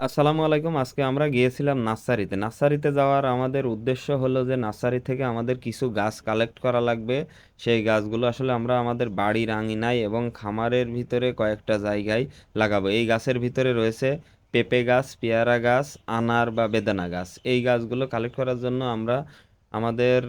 আসসালামু আলাইকুম। আজকে আমরা গিয়েছিলাম নার্সারিতে। নার্সারিতে যাওয়ার আমাদের উদ্দেশ্য হলো যে নার্সারি থেকে আমাদের কিছু গাছ কালেক্ট করা লাগবে। সেই গাছগুলো আসলে আমরা আমাদের বাড়ির আঙিনায় এবং খামারের ভিতরে কয়েকটা জায়গায় লাগাবো। এই গাছের ভিতরে রয়েছে পেঁপে গাছ, পেয়ারা গাছ, আনার বা বেদানা গাছ। এই গাছগুলো কালেক্ট করার জন্য আমরা আমাদের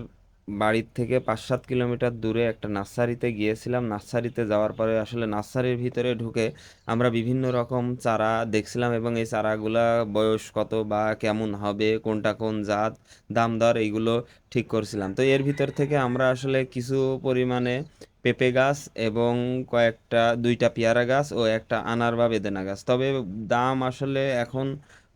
বাড়ির থেকে ৫-৭ কিলোমিটার দূরে একটা নার্সারিতে গিয়েছিলাম। নার্সারিতে যাওয়ার পরে আসলে নার্সারির ভিতরে ঢুকে আমরা বিভিন্ন রকম চারা দেখছিলাম এবং এই চারাগুলা বয়স কত বা কেমন হবে, কোনটা কোন জাত, দাম দর এইগুলো ঠিক করছিলাম। তো এর ভিতর থেকে আমরা আসলে কিছু পরিমাণে পেঁপে গাছ এবং কয়েকটা ২টা পেয়ারা গাছ ও একটা আনার বা বেদেনা গাছ। তবে দাম আসলে এখন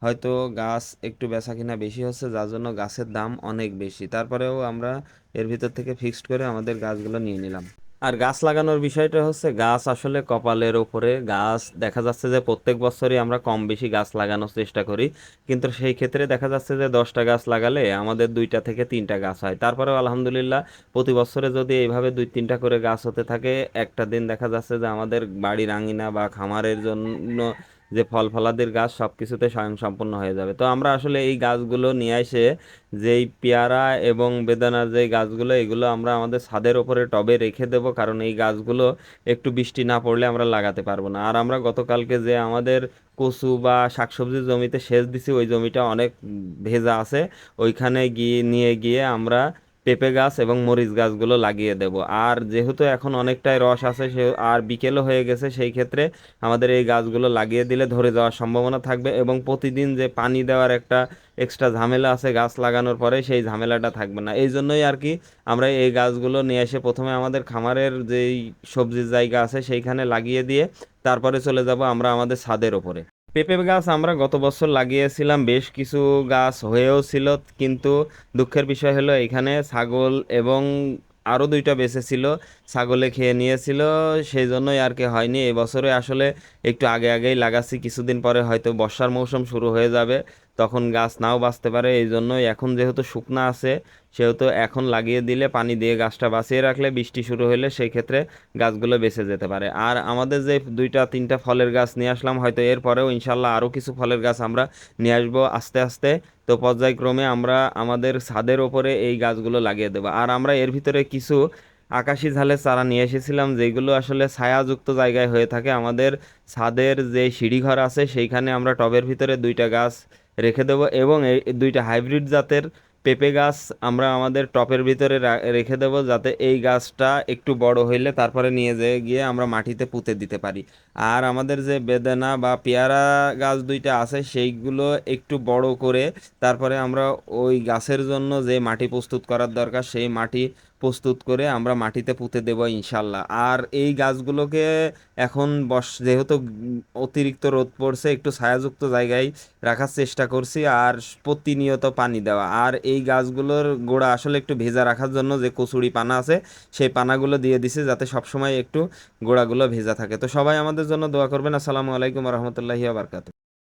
হয়তো গাছ একটু বেচাকেনা বেশি হচ্ছে, যার জন্য গাছের দাম অনেক বেশি। তারপরেও আমরা এর ভিতর থেকে ফিক্সড করে আমাদের গাছগুলো নিয়ে নিলাম। আর গাছ লাগানোর বিষয়টা হচ্ছে, গাছ আসলে কপালের ওপরে। গাছ দেখা যাচ্ছে যে প্রত্যেক বছরই আমরা কম বেশি গাছ লাগানোর চেষ্টা করি, কিন্তু সেই ক্ষেত্রে দেখা যাচ্ছে যে 10টা গাছ লাগালে আমাদের 2টা থেকে 3টা গাছ হয়। তারপরেও আলহামদুলিল্লাহ প্রতি বছরে যদি এইভাবে 2-3টা করে গাছ হতে থাকে, একটা দিন দেখা যাচ্ছে যে আমাদের বাড়ির আঙিনা বা খামারের জন্য যে ফল ফলাদির গাছ সব কিছুতে স্বয়ংসম্পূর্ণ হয়ে যাবে। তো আমরা আসলে এই গাছগুলো নিয়ে এসে, যেই পেয়ারা এবং বেদানার যে গাছগুলো, এগুলো আমরা আমাদের ছাদের ওপরে টবে রেখে দেব, কারণ এই গাছগুলো একটু বৃষ্টি না পড়লে আমরা লাগাতে পারবো না। আর আমরা গতকালকে যে আমাদের কচু বা শাকসবজির জমিতে সেচ দিছি, ওই জমিটা অনেক ভেজা আছে। ওইখানে গিয়ে নিয়ে গিয়ে আমরা পেঁপে গাছ এবং মরিচ গাছগুলো লাগিয়ে দেব। আর যেহেতু এখন অনেকটাই রস আছে, সে আর বিকেলও হয়ে গেছে, সেই ক্ষেত্রে আমাদের এই গাছগুলো লাগিয়ে দিলে ধরে যাওয়ার সম্ভাবনা থাকবে এবং প্রতিদিন যে পানি দেওয়ার একটা এক্সট্রা ঝামেলা আছে গাছ লাগানোর পরে, সেই ঝামেলাটা থাকবে না। এই জন্যই আর কি আমরা এই গাছগুলো নিয়ে এসে প্রথমে আমাদের খামারের যেই সবজির জায়গা আছে সেইখানে লাগিয়ে দিয়ে তারপরে চলে যাব আমরা আমাদের ছাদের ওপরে। পেঁপে গাছ আমরা গত বছর লাগিয়েছিলাম, বেশ কিছু গাছ হয়েও ছিল, কিন্তু দুঃখের বিষয় হলো এখানে ছাগল এবং আরও 2টা বেঁচে ছিল, ছাগলে খেয়ে নিয়েছিল। সেই জন্যই আর কি হয়নি। এবছরে আসলে একটু আগে আগেই লাগাচ্ছি, কিছুদিন পরে হয়তো বর্ষার মৌসুম শুরু হয়ে যাবে, তখন গাছ নাও বাঁচতে পারে। এই জন্যই এখন যেহেতু শুকনা আছে, সেহেতু এখন লাগিয়ে দিলে, পানি দিয়ে গাছটা বাঁচিয়ে রাখলে, বৃষ্টি শুরু হলে সেই ক্ষেত্রে গাছগুলো বেঁচে যেতে পারে। আর আমাদের যে 2-3টা ফলের গাছ নিয়ে আসলাম, হয়তো এরপরেও ইনশাল্লাহ আরও কিছু ফলের গাছ আমরা নিয়ে আসবো আস্তে আস্তে। তো পর্যায়ক্রমে আমরা আমাদের ছাদের ওপরে এই গাছগুলো লাগিয়ে দেবো। আর আমরা এর ভিতরে কিছু আকাশি ঝালের চারা নিয়ে এসেছিলাম, যেগুলো আসলে ছায়াযুক্ত জায়গায় হয়ে থাকে। আমাদের ছাদের যে সিঁড়িঘর আছে সেইখানে আমরা টবের ভিতরে 2টা গাছ রেখে দেবো এবং এই 2টা হাইব্রিড জাতের পেঁপে গাছ আমরা আমাদের টপের ভিতরে রেখে দেবো, যাতে এই গাছটা একটু বড় হইলে তারপরে নিয়ে যেয়ে গিয়ে আমরা মাটিতে পুঁতে দিতে পারি। আর আমাদের যে বেদানা বা পেয়ারা গাছ 2টা আছে, সেইগুলো একটু বড় করে তারপরে আমরা ওই গাছের জন্য যে মাটি প্রস্তুত করার দরকার, সেই মাটি প্রস্তুত করে আমরা মাটিতে পুঁতে দেব ইনশাল্লাহ। আর এই গাছগুলোকে এখন যেহেতু অতিরিক্ত রোদ পড়ছে, একটু ছায়াযুক্ত জায়গায় রাখার চেষ্টা করছি, আর প্রতিনিয়ত পানি দেওয়া। আর এই গাছগুলোর গোড়া আসলে একটু ভেজা রাখার জন্য যে কচুরি পানা আছে, সেই পানাগুলো দিয়ে দিছে, যাতে সবসময় একটু গোড়াগুলো ভেজা থাকে। তো সবাই আমাদের জন্য দোয়া করবেন। আসসালামু আলাইকুম রহমতুল্লাহি বারকাত।